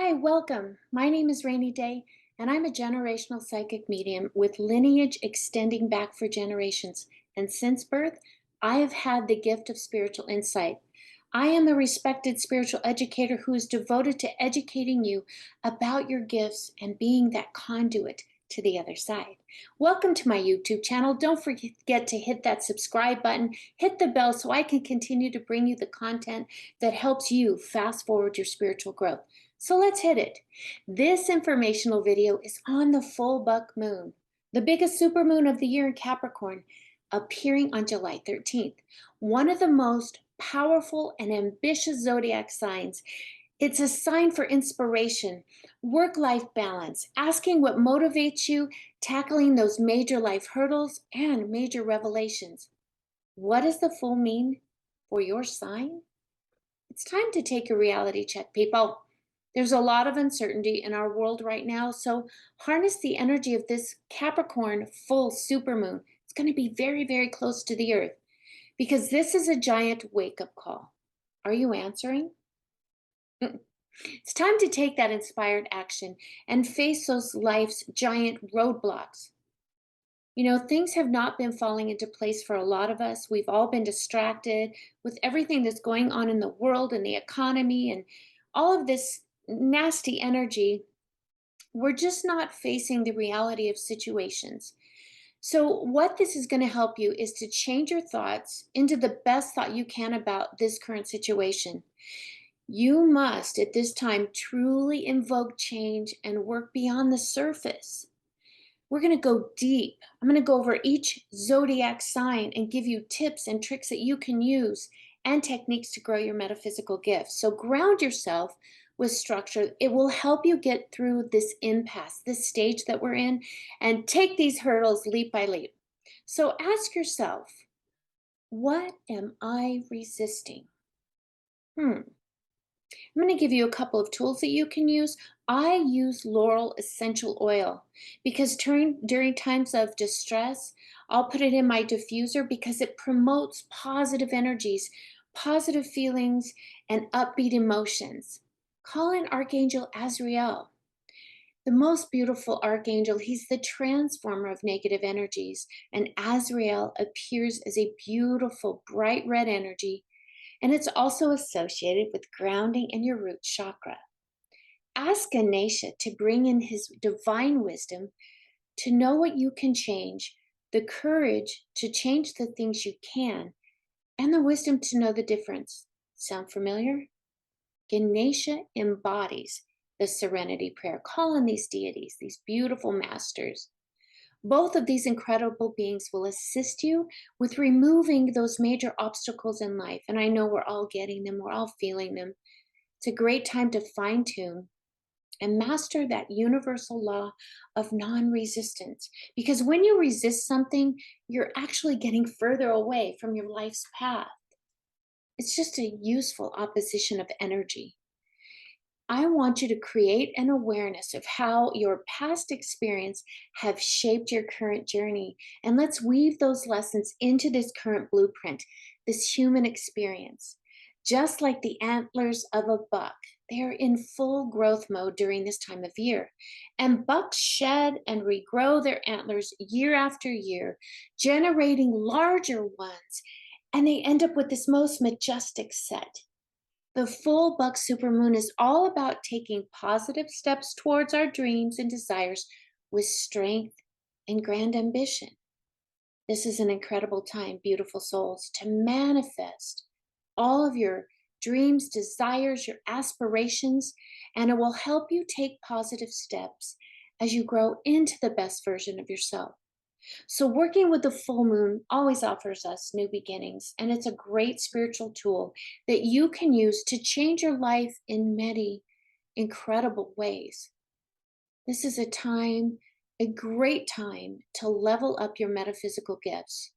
Hi, welcome. My name is Rainy Day, and I'm a generational psychic medium with lineage extending back for generations. And since birth, I have had the gift of spiritual insight. I am a respected spiritual educator who is devoted to educating you about your gifts and being that conduit to the other side. Welcome to my YouTube channel. Don't forget to hit that subscribe button, hit the bell so I can continue to bring you the content that helps you fast forward your spiritual growth. So let's hit it. This informational video is on the full Buck moon, the biggest supermoon of the year in Capricorn, appearing on July 13th. One of the most powerful and ambitious zodiac signs. It's a sign for inspiration, work-life balance, asking what motivates you, tackling those major life hurdles, and major revelations. What does the full mean for your sign? It's time to take a reality check, people. There's a lot of uncertainty in our world right now, so harness the energy of this Capricorn full supermoon. It's going to be very, very close to the earth because this is a giant wake-up call. Are you answering? It's time to take that inspired action and face those life's giant roadblocks. You know, things have not been falling into place for a lot of us. We've all been distracted with everything that's going on in the world and the economy and all of this nasty energy. We're just not facing the reality of situations. So, what this is going to help you is to change your thoughts into the best thought you can about this current situation. You must, at this time, truly invoke change and work beyond the surface. We're going to go deep. I'm going to go over each zodiac sign and give you tips and tricks that you can use and techniques to grow your metaphysical gifts. So ground yourself with structure. It will help you get through this impasse, this stage that we're in, and take these hurdles leap by leap. So ask yourself, what am I resisting? I'm going to give you a couple of tools that you can use. I use laurel essential oil because during times of distress, I'll put it in my diffuser because it promotes positive energies, positive feelings, and upbeat emotions. Call in Archangel Azrael. The most beautiful archangel, he's the transformer of negative energies, and Azrael appears as a beautiful, bright red energy, and it's also associated with grounding in your root chakra. Ask Ganesha to bring in his divine wisdom to know what you can change, the courage to change the things you can, and the wisdom to know the difference. Sound familiar? Ganesha embodies the serenity prayer. Call on these deities, these beautiful masters. Both of these incredible beings will assist you with removing those major obstacles in life. And I know we're all getting them, we're all feeling them. It's a great time to fine tune and master that universal law of non-resistance. Because when you resist something, you're actually getting further away from your life's path. It's just a useful opposition of energy. I want you to create an awareness of how your past experience have shaped your current journey. And let's weave those lessons into this current blueprint, this human experience. Just like the antlers of a buck, they're in full growth mode during this time of year. And bucks shed and regrow their antlers year after year, generating larger ones. And they end up with this most majestic set. The full Buck Supermoon is all about taking positive steps towards our dreams and desires with strength and grand ambition. This is an incredible time, beautiful souls, to manifest all of your dreams, desires, your aspirations, and it will help you take positive steps as you grow into the best version of yourself. So, working with the full moon always offers us new beginnings, and it's a great spiritual tool that you can use to change your life in many incredible ways. This is a great time to level up your metaphysical gifts.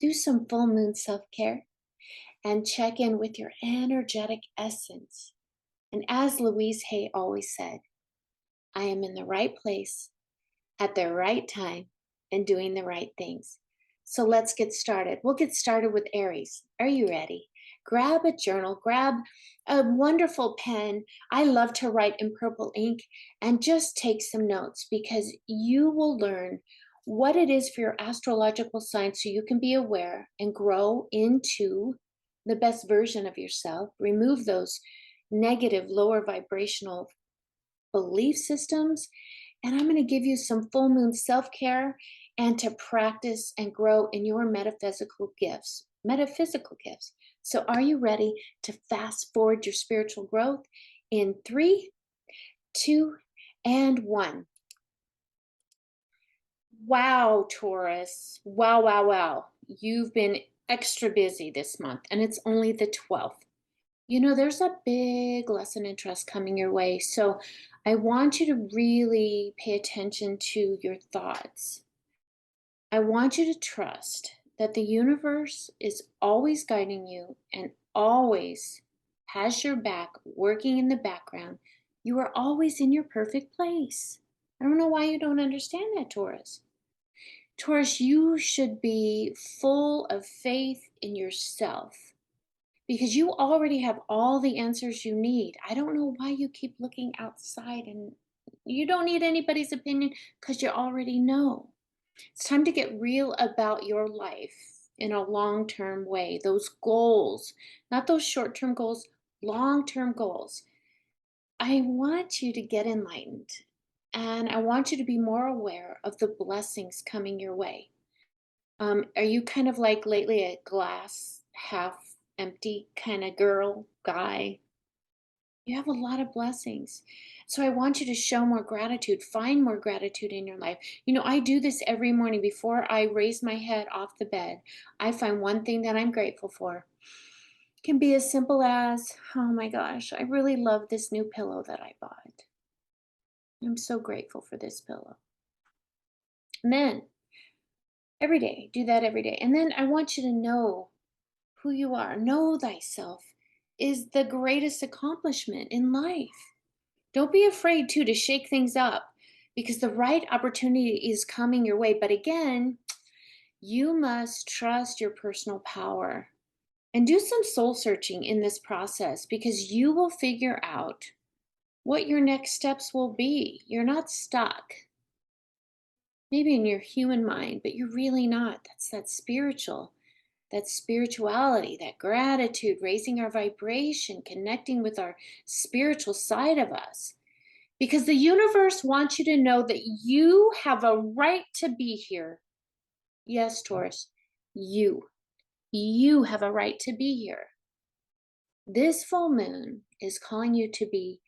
Do some full moon self care and check in with your energetic essence. And as Louise Hay always said, I am in the right place at the right time and doing the right things. So let's get started. We'll get started with Aries. Are you ready? grab a journal, grab a wonderful pen. I love to write in purple ink and just take some notes because you will learn what it is for your astrological sign so you can be aware and grow into the best version of yourself. Remove those negative, lower vibrational belief systems. And I'm going to give you some full moon self care and to practice and grow in your metaphysical gifts. Metaphysical gifts. So, are you ready to fast forward your spiritual growth in three, two, and one? Wow, Taurus. Wow, wow, wow. You've been extra busy this month, and it's only the 12th. You know, there's a big lesson in trust coming your way. So I want you to really pay attention to your thoughts. I want you to trust that the universe is always guiding you and always has your back working in the background. You are always in your perfect place. I don't know why you don't understand that, Taurus. Taurus, you should be full of faith in yourself because you already have all the answers you need. I don't know why you keep looking outside and you don't need anybody's opinion because you already know. It's time to get real about your life in a long term way. Those goals, not those short term goals, long term goals. I want you to get enlightened and I want you to be more aware of the blessings coming your way. Are you kind of like lately a glass half empty kind of girl, guy? You have a lot of blessings. So I want you to show more gratitude, find more gratitude in your life. You know, I do this every morning before I raise my head off the bed. I find one thing that I'm grateful for. It can be as simple as, oh my gosh, I really love this new pillow that I bought. I'm so grateful for this pillow. And then every day, do that every day. And then I want you to know who you are. Know thyself is the greatest accomplishment in life. Don't be afraid too to shake things up because the right opportunity is coming your way. But again, you must trust your personal power and do some soul searching in this process because you will figure out what your next steps will be. You're not stuck. Maybe in your human mind, but you're really not. That's that spiritual. That spirituality, that gratitude, raising our vibration, connecting with our spiritual side of us. Because the universe wants you to know that you have a right to be here. Yes, Taurus, you. You have a right to be here. This full moon is calling you to be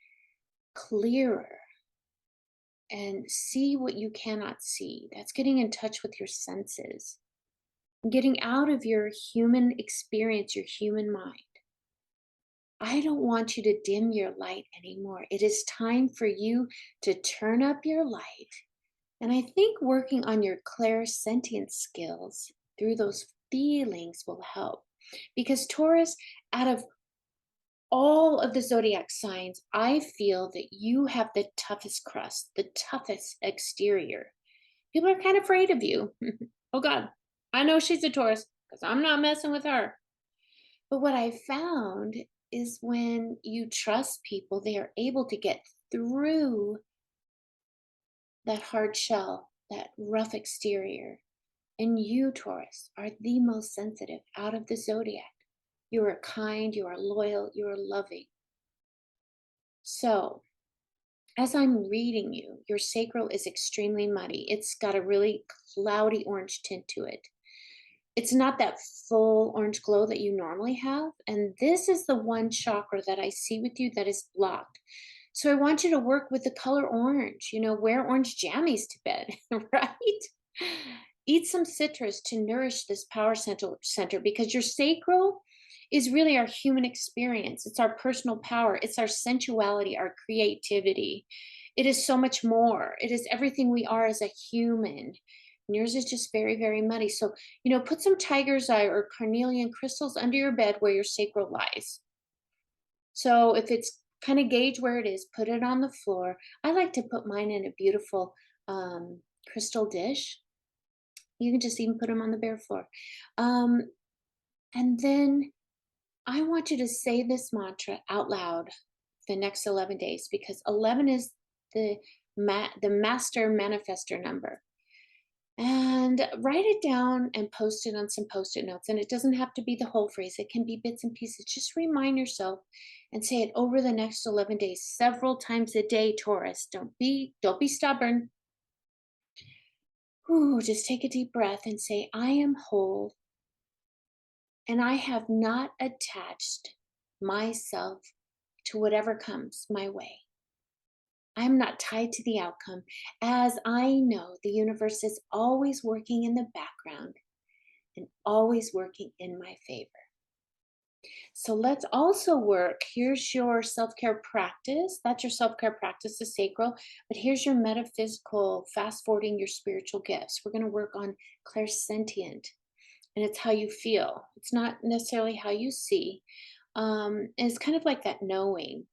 clearer and see what you cannot see. That's getting in touch with your senses, getting out of your human experience, your human mind. I don't want you to dim your light anymore. It is time for you to turn up your light. And I think working on your clairsentient skills through those feelings will help. Because Taurus, out of all of the zodiac signs, I feel that you have the toughest crust, the toughest exterior. People are kind of afraid of you. Oh God, I know she's a Taurus because I'm not messing with her. But what I found is when you trust people, they are able to get through that hard shell, that rough exterior. And you, Taurus, are the most sensitive out of the zodiac. You are kind, you are loyal, you are loving. So, as I'm reading you, your sacral is extremely muddy. It's got a really cloudy orange tint to it. It's not that full orange glow that you normally have. And this is the one chakra that I see with you that is blocked. So I want you to work with the color orange, wear orange jammies to bed, right? Eat some citrus to nourish this power center because your sacral is really our human experience. It's our personal power. It's our sensuality, our creativity. It is so much more. It is everything we are as a human. And yours is just very, very muddy. So, put some tiger's eye or carnelian crystals under your bed where your sacral lies. So if it's kind of gauge where it is, put it on the floor. I like to put mine in a beautiful crystal dish. You can just even put them on the bare floor. And then I want you to say this mantra out loud the next 11 days because 11 is the the master manifestor number. And write it down and post it on some post-it notes. And it doesn't have to be the whole phrase. It can be bits and pieces. Just remind yourself and say it over the next 11 days, several times a day, Taurus. Don't be stubborn. Ooh, just take a deep breath and say, I am whole and I have not attached myself to whatever comes my way. I'm not tied to the outcome, as I know the universe is always working in the background and always working in my favor. So let's also work. Here's your self care practice. That's your self care practice, the sacral. But here's your metaphysical, fast forwarding your spiritual gifts. We're going to work on clairsentient, and it's how you feel. It's not necessarily how you see. And it's kind of like that knowing.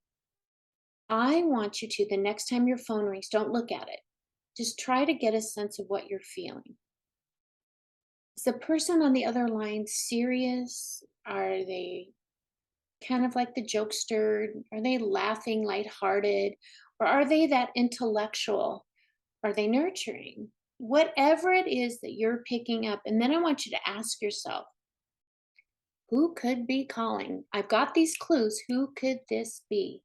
I want you to, the next time your phone rings, don't look at it. Just try to get a sense of what you're feeling. Is the person on the other line serious? Are they kind of like the jokester? Are they laughing lighthearted? Or are they that intellectual? Are they nurturing? Whatever it is that you're picking up. And then I want you to ask yourself, who could be calling? I've got these clues. Who could this be?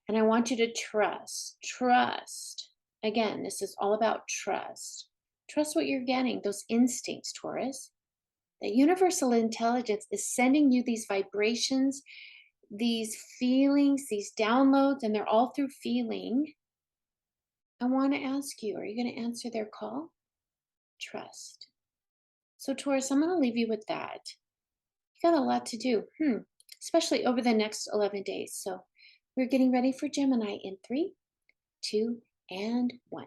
And I want you to trust. Trust. Again, this is all about trust. Trust what you're getting, those instincts, Taurus. That universal intelligence is sending you these vibrations, these feelings, these downloads, and they're all through feeling. I want to ask you, are you going to answer their call? Trust. So, Taurus, I'm going to leave you with that. You got a lot to do, especially over the next 11 days. So, we're getting ready for Gemini in 3, 2, and 1.